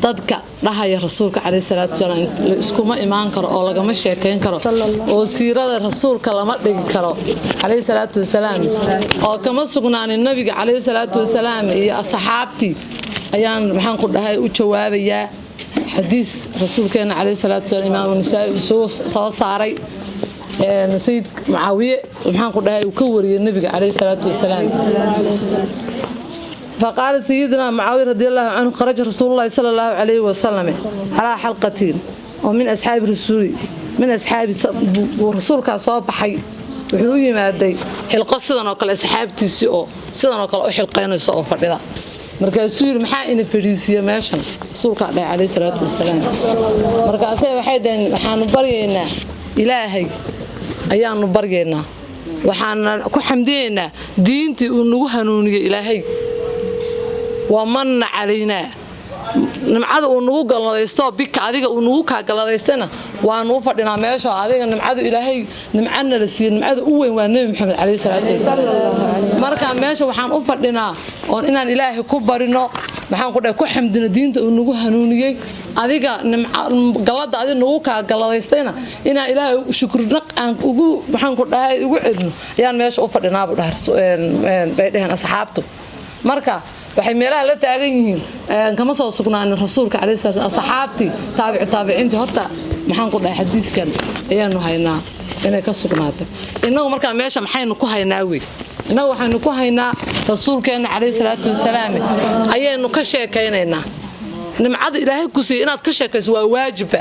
dadka dhahaya rasuulka calayhi salaatu wasalaam iskuma imaan karo oo lagama sheekayn karo oo siirada rasuulka lama dhigi karo calayhi salaatu wasalaam oo kama sugnaanin nabiga calayhi salaatu wasalaam iyo asxaabtii ayaan maxaan ku dhahay u jawaabayaa xadiis rasuulkeena calayhi salaatu wasalaam imaam Nisaa'i soo saaray سيد معاوية محن قدها وكوري النبي عليه الصلاة والسلام فقال سيدنا معاوية رضي الله عنه خرج رسول الله صلى الله عليه وسلم على حلقتين ومن أصحاب رسول من أصحاب ورسول كصاب حي وحوي ما أدي حلقة سيدنا وقال أصحاب تسيء سيدنا وقال حلقين يسوق فردا مركز سير محاين فريسية ماشان رسول عليه الصلاة والسلام مركز سير حيدا محن برينا إلهي ayaanu baryeena waxaan ku xamdeena diintii uu nagu hanuuniyo ilaahay wa man caleena nimcada uu nagu galadaysto bika adiga uu nagu ka galadaystana waanu u fadhinaa meesha adiga nimcada ilaahay nimcana la siiyay nimcada u weyn waa nabi maxamed calayhi salaatu wasalaam marka meesha waxaan u fadhinaa oo inaan ilaahay ku barino maxaan ku dhahay ku xamdina diinta uu nagu hanuuniyay adiga galada adiga nagu ka galadaystayna ina ilaahay shukrinaq aan ugu maxaan ku dhahay ugu celino ayaan meesha u fadhinaa buu dhahay bay dhahan asxaabtu marka waxay meelaha la taagan yihiin kama soo sugnaan rasuulka calayhi salaatu asxaabtii taabiciinta horta maxaan ku dhahay xadiiskan ayaanu haynaa inay ka sugnaatay inagu marka meesha maxaynu ku haynaa weey inagu waxaynu ku haynaa rasuulkeena calayhi salaatu wasalaam ayaynu ka sheekaynaynaa nimcada ilaahay ku siiyay inaad ka sheekayso waa waajib